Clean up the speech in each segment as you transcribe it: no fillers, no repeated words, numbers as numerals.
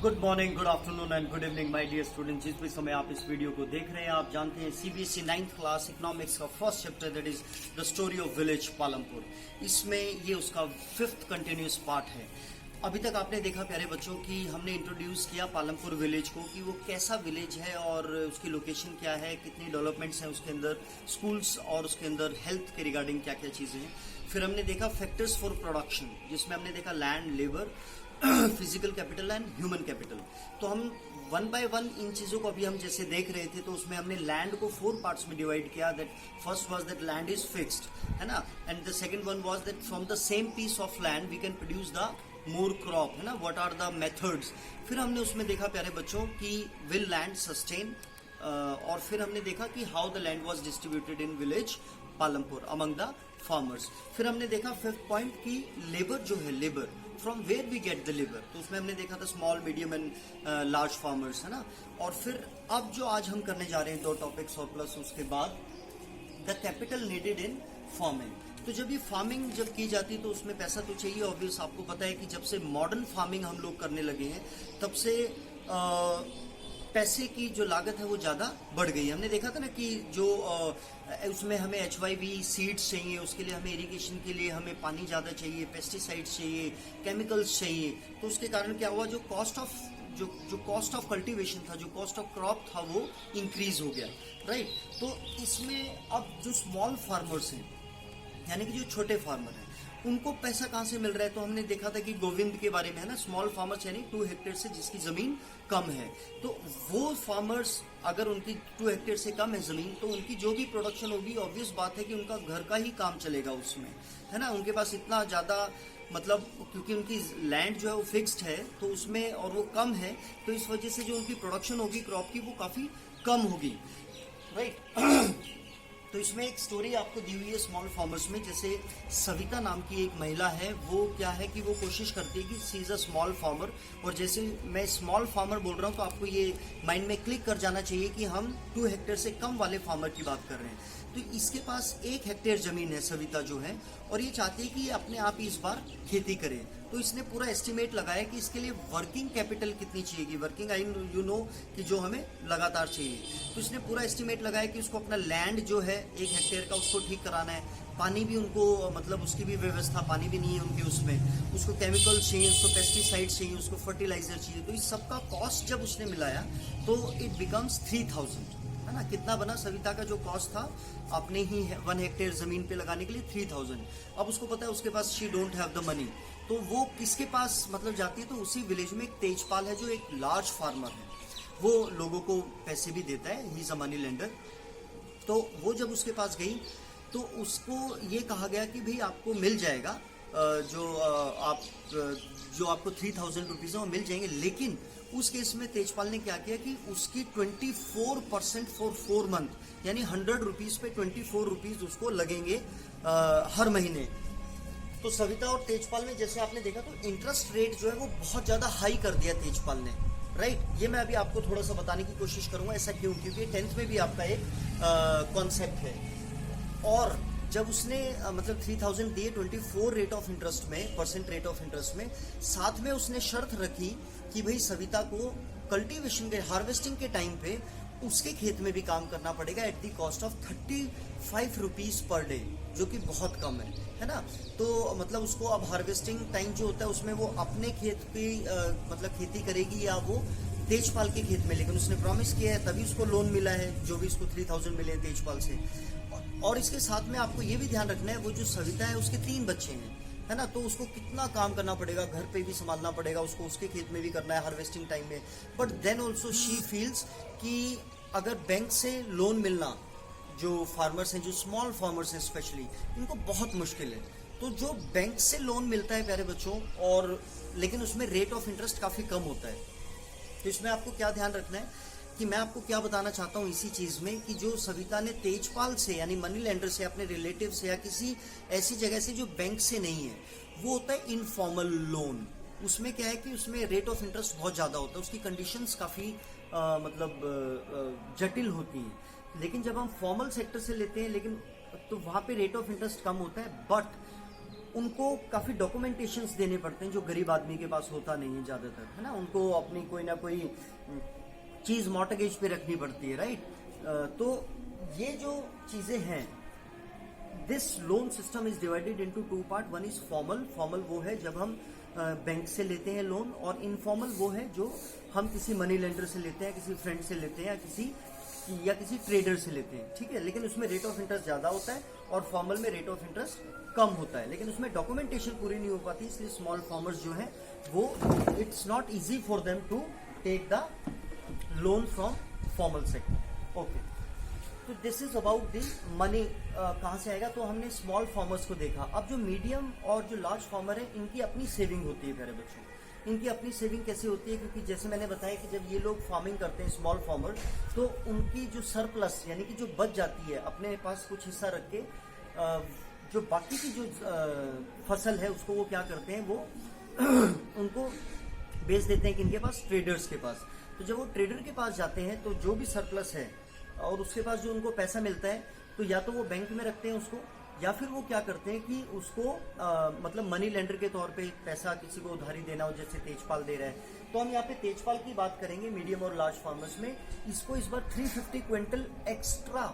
Good morning, good afternoon and good evening my dear students. जिस भी समय आप इस वीडियो को देख रहे हैं, आप जानते हैं सीबीएसई 9th क्लास इकोनॉमिक्स का first chapter that is the story of village Palampur. इसमें ये उसका 5th कंटिन्यूस पार्ट है। अभी तक आपने देखा प्यारे बच्चों की हमने इंट्रोड्यूस किया पालमपुर विलेज को कि वो कैसा विलेज है और उसकी लोकेशन क्या है, कितनी डेवलपमेंट्स हैं उसके अंदर, स्कूल्स और उसके अंदर हेल्थ के रिगार्डिंग क्या क्या चीजें हैं। फिर हमने देखा फैक्टर्स फॉर प्रोडक्शन, जिसमें हमने देखा land, labour, physical capital and human capital. तो हम वन बाय वन इन चीजों को अभी हम जैसे देख रहे थे, तो उसमें हमने लैंड को 4 पार्ट्स में डिवाइड किया। That first was that land is fixed, है ना, and the second one was that from the same piece of land we can produce the more crop, है ना, व्हाट आर द मेथड्स। फिर हमने उसमें देखा प्यारे बच्चों कि विल लैंड सस्टेन, और फिर हमने देखा कि how the land was distributed in village Palampur among the farmers. फिर हमने देखा 5th पॉइंट की लेबर जो है, labour from where we get the labour, तो उसमें हमने देखा था small, medium and large farmers, है ना। और फिर अब जो आज हम करने जा रहे हैं 2 टॉपिक्स और प्लस उसके बाद the capital needed in farming. तो जब ये फार्मिंग जब की जाती है तो उसमें पैसा तो चाहिए ऑब्वियस। आपको पता है कि जब से मॉडर्न फार्मिंग हम लोग करने लगे हैं तब से पैसे की जो लागत है वो ज्यादा बढ़ गई है। हमने देखा था ना कि जो उसमें हमें HYV सीड्स चाहिए, उसके लिए हमें इरिगेशन के लिए हमें पानी ज्यादा चाहिए, पेस्टिसाइड्स चाहिए, केमिकल्स चाहिए। तो उसके कारण क्या हुआ, जो कॉस्ट ऑफ कल्टीवेशन था, जो कॉस्ट ऑफ क्रॉप था, वो इंक्रीज हो गया, राइट। तो इसमें अब जो स्मॉल फार्मर्स हैं, यानी कि जो छोटे फार्मर हैं, उनको पैसा कहां से मिल रहा है। तो हमने देखा था कि गोविंद के बारे में, है ना, स्मॉल फार्मर्स यानी 2 हेक्टेयर से जिसकी जमीन कम है, तो वो फार्मर्स अगर उनकी 2 हेक्टेयर से कम है जमीन, तो उनकी जो भी प्रोडक्शन होगी ऑब्वियस बात है कि उनका घर का ही काम चलेगा उसमें, है ना। उनके पास इतना ज्यादा मतलब क्योंकि उनकी लैंड जो है वो फिक्स्ड है, तो उसमें और वो कम है, तो इस वजह से जो उनकी प्रोडक्शन होगी क्रॉप की वो काफी कम होगी, राइट। तो इसमें एक स्टोरी आपको दी हुई है स्मॉल फार्मर्स में। जैसे सविता नाम की एक महिला है, वो क्या है कि वो कोशिश करती है कि सी इज अ स्मॉल फार्मर, और जैसे मैं स्मॉल फार्मर बोल रहा हूँ तो आपको ये माइंड में क्लिक कर जाना चाहिए कि हम 2 हेक्टेयर से कम वाले फार्मर की बात कर रहे हैं। तो इसके पास 1 हेक्टेयर जमीन है सविता जो है, और ये चाहती है कि अपने आप ही इस बार खेती करे। तो इसने पूरा एस्टिमेट लगाया कि इसके लिए वर्किंग कैपिटल कितनी चाहिए, वर्किंग आई यू नो कि जो हमें लगातार चाहिए। तो इसने पूरा एस्टिमेट लगाया कि उसको अपना लैंड जो है 1 हेक्टेयर का उसको ठीक कराना है, पानी भी उनको मतलब उसकी भी व्यवस्था, पानी भी नहीं है उनके उसमें, उसको केमिकल चाहिए, उसको पेस्टिसाइड चाहिए, उसको फर्टिलाइजर चाहिए। तो इस सबका कॉस्ट जब उसने मिलाया तो इट बिकम्स 3000, है ना। कितना बना सविता का जो कॉस्ट था अपने ही 1 हेक्टेयर जमीन पे लगाने के लिए 3000। अब उसको पता है उसके पास she don't have the money, तो वो किसके पास मतलब जाती है, तो उसी विलेज में एक तेजपाल है जो एक लार्ज फार्मर है, वो लोगों को पैसे भी देता है, he is a money lender. तो वो जब उसके पास गई तो उसको ये कहा गया कि भाई आपको मिल जाएगा जो आपको 3000 रुपीज है वो मिल जाएंगे। लेकिन उस केस में तेजपाल ने क्या किया कि उसकी 24% फॉर 4 मंथ, यानी 100 रुपीज पे 24 रुपीज उसको लगेंगे हर महीने। तो सविता और तेजपाल ने, जैसे आपने देखा, तो इंटरेस्ट रेट जो है वो बहुत ज्यादा हाई कर दिया तेजपाल ने, राइट। ये मैं अभी आपको थोड़ा सा बताने की कोशिश करूंगा, ऐसा क्यों, क्योंकि 10th में भी आपका एक कॉन्सेप्ट है। और जब उसने मतलब 3000 दिए 24 रेट ऑफ इंटरेस्ट में, परसेंट रेट ऑफ इंटरेस्ट में, साथ में उसने शर्त रखी कि भाई सविता को कल्टीवेशन के, हार्वेस्टिंग के टाइम पे उसके खेत में भी काम करना पड़ेगा at the cost of 35 rupees per day, जो कि बहुत कम है ना। तो मतलब उसको अब हार्वेस्टिंग टाइम जो होता है उसमें वो अपने खेत की मतलब खेती करेगी या वो तेजपाल के खेत में, लेकिन उसने प्रॉमिस किया है तभी उसको लोन मिला है, जो भी उसको 3000 मिले हैं तेजपाल से। और इसके साथ में आपको ये भी ध्यान रखना है, वो जो सविता है उसके 3 बच्चे हैं, है ना, तो उसको कितना काम करना पड़ेगा, घर पे भी संभालना पड़ेगा उसको, उसके खेत में भी करना है हार्वेस्टिंग टाइम में। But then also she feels कि अगर बैंक से लोन मिलना, जो फार्मर्स हैं, जो स्मॉल फार्मर्स हैं स्पेशली, इनको बहुत मुश्किल है। तो जो बैंक से लोन मिलता है प्यारे बच्चों, और लेकिन उसमें रेट ऑफ इंटरेस्ट काफी कम होता है। तो इसमें आपको क्या ध्यान रखना है कि मैं आपको क्या बताना चाहता हूं इसी चीज में, कि जो सविता ने तेजपाल से यानी मनी लेंडर से, अपने रिलेटिव से या किसी ऐसी जगह से जो बैंक से नहीं है, वो होता है इनफॉर्मल लोन। उसमें क्या है कि उसमें रेट ऑफ इंटरेस्ट बहुत ज्यादा होता है, उसकी कंडीशंस काफी मतलब जटिल होती हैं। लेकिन जब हम फॉर्मल सेक्टर से लेते हैं, लेकिन तो वहां पे रेट ऑफ इंटरेस्ट कम होता है, बट उनको काफ़ी डॉक्यूमेंटेशंस देने पड़ते हैं जो गरीब आदमी के पास होता नहीं है ज़्यादातर, है ना। उनको अपनी कोई ना कोई चीज़ मॉर्टगेज पे रखनी पड़ती है, राइट। तो ये जो चीज़ें हैं, this loan system is divided into two part. One is formal. Formal वो है जब हम बैंक से लेते हैं लोन, और इनफॉर्मल वो है जो हम किसी मनी लेंडर से लेते हैं, किसी फ्रेंड से लेते हैं, या किसी ट्रेडर से लेते हैं, ठीक है। लेकिन उसमें रेट ऑफ इंटरेस्ट ज़्यादा होता है और फॉर्मल में रेट ऑफ इंटरेस्ट कम होता है, लेकिन उसमें डॉक्यूमेंटेशन पूरी नहीं हो पाती, इसलिए स्मॉल फार्मर्स जो हैं वो it's not easy for them to take the loan from formal sector. Okay, तो this is about the money कहाँ से आएगा। तो हमने स्मॉल फार्मर्स को देखा। अब जो मीडियम और जो लार्ज फार्मर है, इनकी अपनी सेविंग होती है प्यारे बच्चों। इनकी अपनी सेविंग कैसे होती है, क्योंकि जैसे मैंने बताया कि जब ये लोग फार्मिंग करते हैं स्मॉल फार्मर, तो उनकी जो सरप्लस यानी कि जो बच जाती है, अपने पास कुछ हिस्सा रख के जो बाकी की जो फसल है उसको वो क्या करते हैं, वो उनको बेच देते हैं किनके पास, ट्रेडर्स के पास। तो जब वो ट्रेडर के पास जाते हैं तो जो भी सरप्लस है और उसके पास जो उनको पैसा मिलता है, तो या तो वो बैंक में रखते हैं उसको, या फिर वो क्या करते हैं कि उसको मतलब मनी लेंडर के तौर पे पैसा किसी को उधारी देना हो, जैसे तेजपाल दे रहा है। तो हम यहाँ पे तेजपाल की बात करेंगे मीडियम और लार्ज फार्मर्स में। इसको इस बार 350 क्विंटल एक्स्ट्रा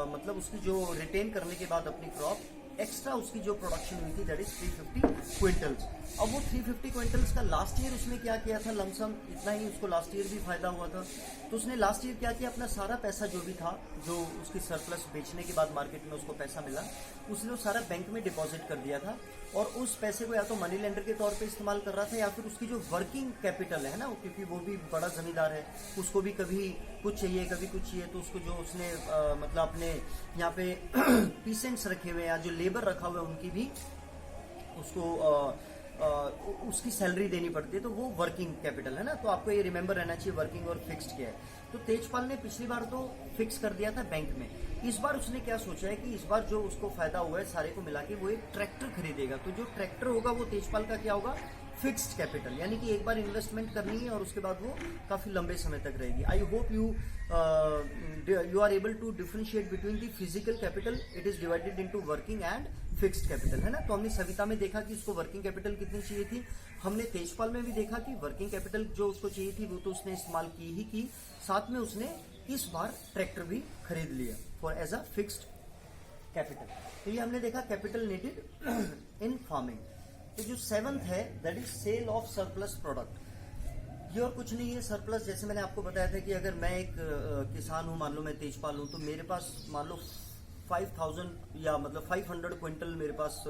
मतलब उसकी जो रिटेन करने के बाद अपनी क्रॉप एक्स्ट्रा उसकी जो प्रोडक्शन हुई थी, दैट इज 350 क्विंटल्स। अब वो 350 क्विंटल्स का लास्ट ईयर उसने क्या किया था, लमसम इतना ही उसको लास्ट ईयर भी फायदा हुआ था। तो उसने लास्ट ईयर क्या किया, अपना सारा पैसा जो भी था, जो उसकी सरप्लस बेचने के बाद मार्केट में उसको पैसा मिला, उसने वो सारा बैंक में डिपॉजिट कर दिया था, और उस पैसे को या तो मनी लेंडर के तौर पे इस्तेमाल कर रहा था, या फिर उसकी जो वर्किंग कैपिटल है ना, क्योंकि वो भी बड़ा जमींदार है, उसको भी कभी कुछ चाहिए कभी कुछ चाहिए, तो उसको जो उसने मतलब अपने यहाँ पे पीसेंट्स रखे हुए या जो लेबर रखा हुआ है उनकी भी उसको उसकी सैलरी देनी पड़ती है, तो वो वर्किंग कैपिटल है ना। तो आपको ये रिमेंबर रहना चाहिए वर्किंग और फिक्स्ड क्या है। तो तेजपाल ने पिछली बार तो फिक्स कर दिया था बैंक में। इस बार उसने क्या सोचा है कि इस बार जो उसको फायदा हुआ है सारे को मिला के वो एक ट्रैक्टर खरीदेगा। तो जो ट्रैक्टर होगा वो तेजपाल का क्या होगा, फिक्स्ड कैपिटल, यानी कि एक बार इन्वेस्टमेंट करनी है और उसके बाद वो काफी लंबे समय तक रहेगी। I hope you are able to differentiate between the physical capital, it is divided into working and fixed capital, है ना। तो हमने सविता में देखा कि उसको वर्किंग कैपिटल कितनी चाहिए थी, हमने तेजपाल में भी देखा कि वर्किंग कैपिटल जो उसको चाहिए थी वो तो उसने इस्तेमाल की ही की, साथ में उसने इस बार ट्रैक्टर भी खरीद लिया for as a fixed capital. तो ये हमने देखा कैपिटल नीडेड इन फार्मिंग। तो जो 7th है that is sale of surplus product. ये और कुछ नहीं है, सरप्लस जैसे मैंने आपको बताया था कि अगर मैं एक किसान हूं, मान लो मैं तेजपाल हूं, तो मेरे पास मान लो 5000 या मतलब 500 क्विंटल मेरे पास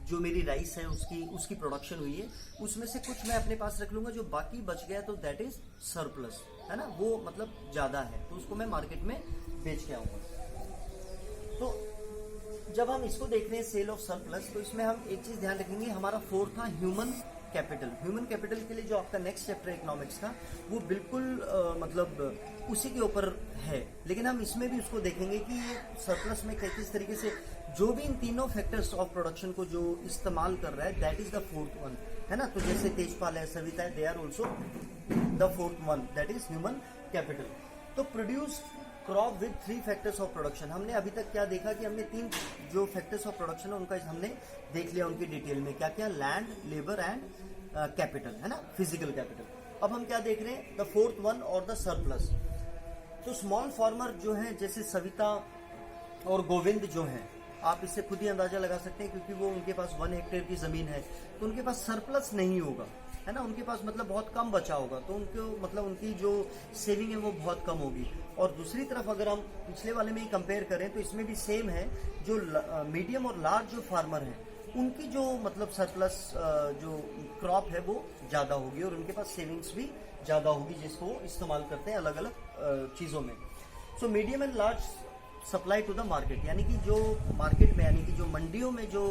जो मेरी राइस है उसकी प्रोडक्शन हुई है, उसमें से कुछ मैं अपने पास रख लूंगा, जो बाकी बच गया तो दैट इज सरप्लस, है ना, वो मतलब ज्यादा है, तो उसको मैं मार्केट में बेच के आऊंगा। तो जब हम इसको देख रहे हैं सेल ऑफ सरप्लस, तो इसमें हम एक चीज ध्यान रखेंगे, हमारा 4th था ह्यूमन कैपिटल। ह्यूमन कैपिटल के लिए जो आपका नेक्स्ट चैप्टर इकोनॉमिक्स का, वो बिल्कुल मतलब उसी के ऊपर है, लेकिन हम इसमें भी उसको देखेंगे कि ये सरप्लस में किस तरीके से जो भी इन तीनों फैक्टर्स ऑफ प्रोडक्शन को जो इस्तेमाल कर रहा है, that is the 4th one, है ना। तो जैसे तेजपाल है, सविता है, they are also the 4th one, that is human capital. तो produce crop with 3 factors of production. हमने अभी तक क्या देखा कि हमने 3 जो फैक्टर्स ऑफ प्रोडक्शन है उनका हमने देख लिया, उनकी डिटेल में क्या क्या, लैंड, लेबर एंड कैपिटल, है ना, फिजिकल कैपिटल। अब हम क्या देख रहे हैं, द 4th वन और द सरप्लस। तो स्मॉल फार्मर जो है, जैसे सविता और गोविंद जो है, आप इससे खुद ही अंदाजा लगा सकते हैं, क्योंकि वो उनके पास 1 हेक्टेयर की जमीन है, तो उनके पास सरप्लस नहीं होगा, है ना, उनके पास मतलब बहुत कम बचा होगा, तो उनको मतलब उनकी जो सेविंग है वो बहुत कम होगी। और दूसरी तरफ अगर हम पिछले वाले में ही कंपेयर करें तो इसमें भी सेम है, जो मीडियम और लार्ज जो फार्मर है उनकी जो मतलब सरप्लस जो क्रॉप है वो ज्यादा होगी, और उनके पास सेविंग्स भी ज्यादा होगी, जिसको वो इस्तेमाल करते हैं अलग अलग चीजों में। So medium and large supply to the market, यानी कि जो मार्केट में, यानी कि जो मंडियों में जो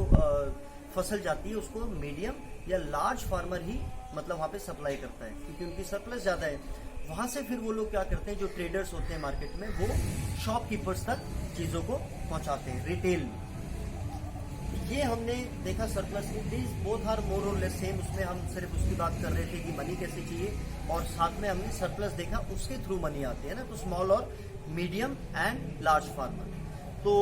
फसल जाती है उसको मीडियम या लार्ज फार्मर ही मतलब वहां पे सप्लाई करता है, क्योंकि उनकी सरप्लस ज्यादा है। वहां से फिर वो लोग क्या करते हैं, जो ट्रेडर्स होते हैं मार्केट में, वो शॉपकीपर्स तक चीजों को पहुंचाते हैं रिटेल में। ये हमने देखा surplus. These both are more or less same. उसमें हम सिर्फ उसकी बात कर रहे थे कि मनी कैसे चाहिए, और साथ में हमने सरप्लस देखा, उसके थ्रू मनी आती है ना, तो स्मॉल और मीडियम एंड लार्ज फार्मर। तो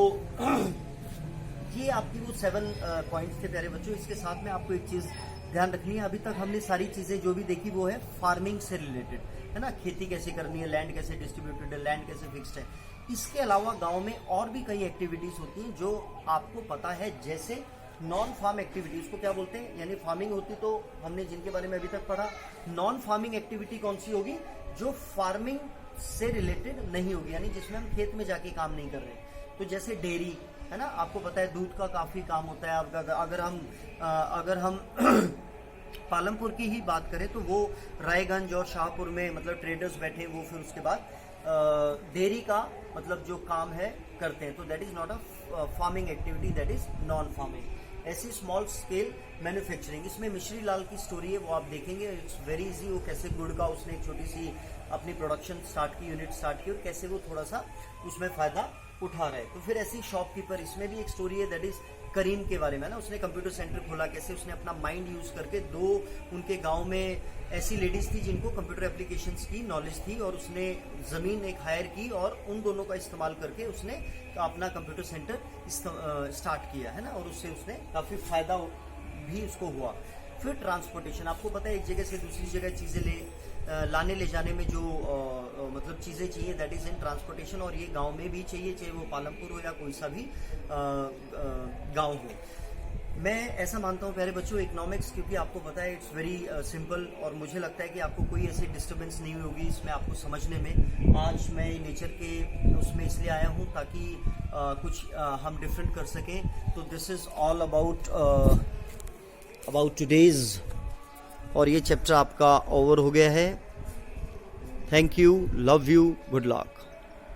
ये आपकी वो 7 पॉइंट्स थे प्यारे बच्चों। इसके साथ में आपको एक चीज़ ध्यान रखनी है, अभी तक हमने सारी चीज़ें जो भी देखी वो है फार्मिंग से रिलेटेड, है ना। खेती कैसे करनी है, लैंड कैसे डिस्ट्रीब्यूटेड है, लैंड कैसे फिक्स्ड है। इसके अलावा गांव में और भी कई एक्टिविटीज़ होती हैं जो आपको पता है, जैसे नॉन फार्म एक्टिविटीज़ को क्या बोलते हैं, यानी फार्मिंग होती तो हमने जिनके बारे में अभी तक पढ़ा। नॉन फार्मिंग एक्टिविटी कौन सी होगी, जो फार्मिंग से रिलेटेड नहीं होगी, यानी जिसमें हम खेत में जाके काम नहीं कर रहे। तो जैसे डेयरी, है ना, आपको पता है दूध का काफ़ी काम होता है। अगर हम पालमपुर की ही बात करें तो वो रायगंज और शाहपुर में मतलब ट्रेडर्स बैठे, वो फिर उसके बाद डेयरी का मतलब जो काम है करते हैं। तो that is not a farming activity, that is non farming. ऐसी स्मॉल स्केल मैन्युफैक्चरिंग, इसमें मिश्री लाल की स्टोरी है, वो आप देखेंगे। इट्स वेरी इजी, वो कैसे गुड़ का उसने एक छोटी सी अपनी प्रोडक्शन स्टार्ट की, यूनिट स्टार्ट की, और कैसे वो थोड़ा सा उसमें फायदा उठा रहा है। तो फिर ऐसी शॉपकीपर, इसमें भी एक स्टोरी है, दैट इज करीम के बारे में ना। उसने कंप्यूटर सेंटर खोला, कैसे उसने अपना माइंड यूज करके, दो उनके गांव में ऐसी लेडीज थी जिनको कंप्यूटर एप्लीकेशंस की नॉलेज थी, और उसने जमीन एक हायर की और उन दोनों का इस्तेमाल करके उसने अपना कंप्यूटर सेंटर स्टार्ट किया, है ना। और उससे उसने काफी फायदा भी उसको हुआ। फिर ट्रांसपोर्टेशन, आपको पता है एक जगह से दूसरी जगह चीजें लाने ले जाने में जो मतलब चीज़ें चाहिए, दैट इज़ इन ट्रांसपोर्टेशन। और ये गांव में भी चाहिए, चाहे वो पालमपुर हो या कोई सा भी गांव हो। मैं ऐसा मानता हूँ प्यारे बच्चों, इकोनॉमिक्स, क्योंकि आपको पता है इट्स वेरी सिंपल, और मुझे लगता है कि आपको कोई ऐसी डिस्टर्बेंस नहीं होगी इसमें आपको समझने में। आज मैं नेचर के उसमें इसलिए आया हूँ ताकि कुछ हम डिफरेंट कर सकें। तो this is all about today's, और ये चैप्टर आपका ओवर हो गया है। Thank you, love you, good luck.